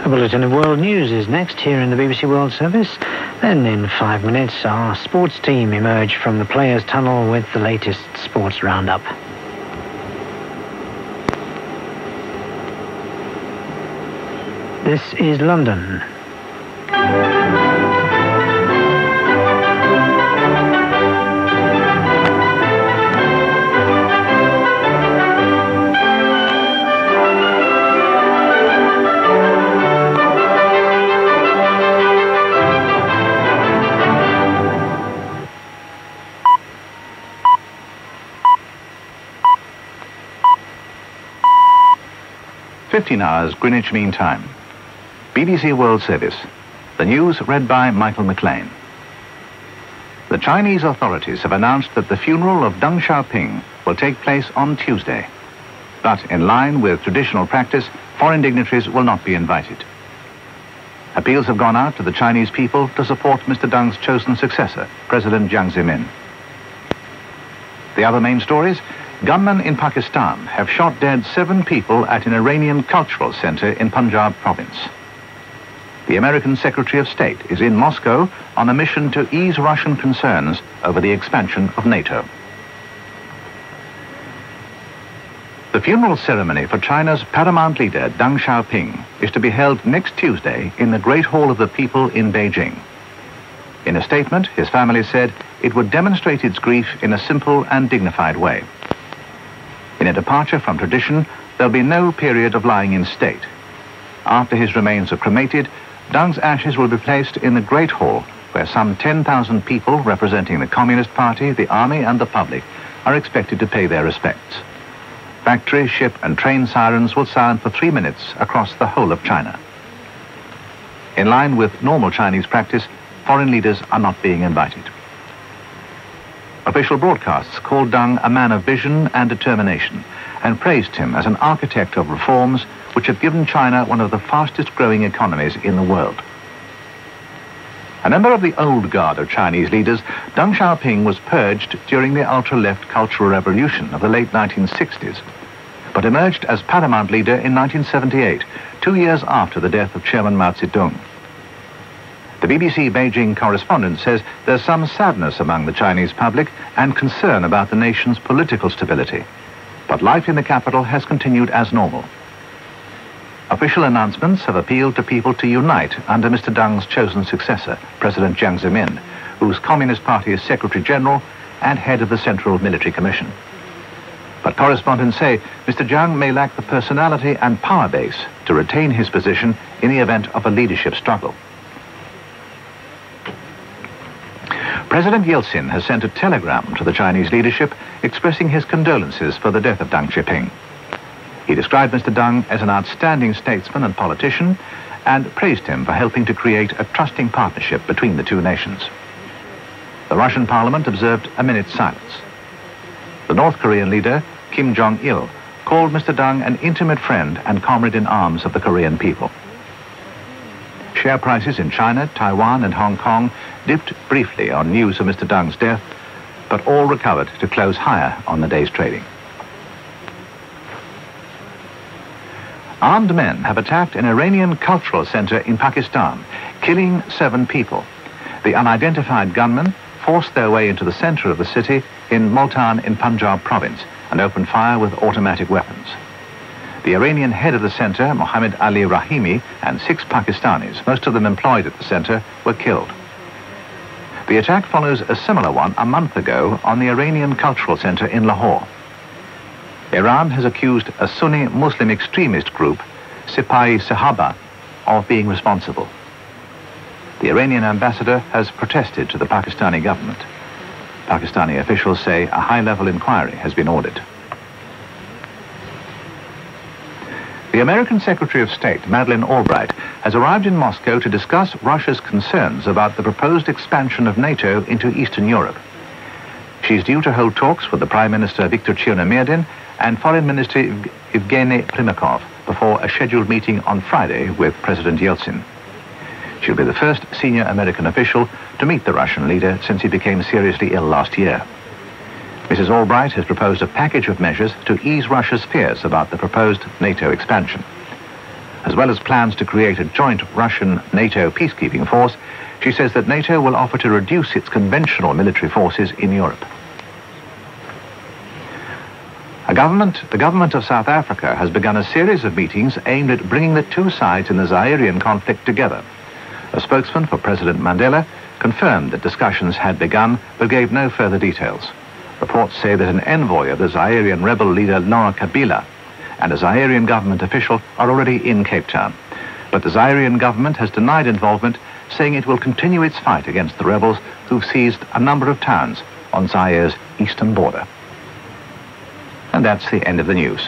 A bulletin of world news is next here in the BBC World Service. Then in 5 minutes, our sports team emerge from the players' tunnel with the latest sports roundup. This is London. (15 Greenwich Mean Time). BBC World Service. The news read by Michael McLean. The Chinese authorities have announced that the funeral of Deng Xiaoping will take place on Tuesday. But in line with traditional practice, foreign dignitaries will not be invited. Appeals have gone out to the Chinese people to support Mr. Deng's chosen successor, President Jiang Zemin. The other main stories: gunmen in Pakistan have shot dead 7 people at an Iranian cultural center in Punjab province. The American Secretary of State is in Moscow on a mission to ease Russian concerns over the expansion of NATO. The funeral ceremony for China's paramount leader, Deng Xiaoping, is to be held next Tuesday in the Great Hall of the People in Beijing. In a statement, his family said it would demonstrate its grief in a simple and dignified way. In a departure from tradition, there'll be no period of lying in state. After his remains are cremated, Deng's ashes will be placed in the Great Hall, where some 10,000 people representing the Communist Party, the army and the public are expected to pay their respects. Factory, ship and train sirens will sound for 3 minutes across the whole of China. In line with normal Chinese practice, foreign leaders are not being invited. Official broadcasts called Deng a man of vision and determination and praised him as an architect of reforms which have given China one of the fastest-growing economies in the world. A member of the old guard of Chinese leaders, Deng Xiaoping was purged during the ultra-left Cultural Revolution of the late 1960s, but emerged as paramount leader in 1978, 2 years after the death of Chairman Mao Zedong. The BBC Beijing correspondent says there's some sadness among the Chinese public and concern about the nation's political stability, but life in the capital has continued as normal. Official announcements have appealed to people to unite under Mr. Deng's chosen successor, President Jiang Zemin, whose Communist Party is Secretary General and head of the Central Military Commission. But correspondents say Mr. Jiang may lack the personality and power base to retain his position in the event of a leadership struggle. President Yeltsin has sent a telegram to the Chinese leadership expressing his condolences for the death of Deng Xiaoping. He described Mr. Deng as an outstanding statesman and politician and praised him for helping to create a trusting partnership between the two nations. The Russian parliament observed a minute's silence. The North Korean leader, Kim Jong-il, called Mr. Deng an intimate friend and comrade in arms of the Korean people. Share prices in China, Taiwan and Hong Kong dipped briefly on news of Mr. Deng's death, but all recovered to close higher on the day's trading. Armed men have attacked an Iranian cultural center in Pakistan, killing 7 people. The unidentified gunmen forced their way into the center of the city in Multan in Punjab province and opened fire with automatic weapons. The Iranian head of the center, Mohammed Ali Rahimi, and 6 Pakistanis, most of them employed at the center, were killed. The attack follows a similar one a month ago on the Iranian Cultural Center in Lahore. Iran has accused a Sunni Muslim extremist group, Sipahi Sahaba, of being responsible. The Iranian ambassador has protested to the Pakistani government. Pakistani officials say a high-level inquiry has been ordered. The American Secretary of State, Madeleine Albright, has arrived in Moscow to discuss Russia's concerns about the proposed expansion of NATO into Eastern Europe. She's due to hold talks with the Prime Minister Viktor Chernomyrdin and Foreign Minister Evgeny Primakov before a scheduled meeting on Friday with President Yeltsin. She'll be the first senior American official to meet the Russian leader since he became seriously ill last year. Mrs. Albright has proposed a package of measures to ease Russia's fears about the proposed NATO expansion. As well as plans to create a joint Russian-NATO peacekeeping force, she says that NATO will offer to reduce its conventional military forces in Europe. The government of South Africa has begun a series of meetings aimed at bringing the two sides in the Zairian conflict together. A spokesman for President Mandela confirmed that discussions had begun but gave no further details. Reports say that an envoy of the Zairian rebel leader Laurent Kabila and a Zairian government official are already in Cape Town. But the Zairian government has denied involvement, saying it will continue its fight against the rebels who've seized a number of towns on Zaire's eastern border. And that's the end of the news.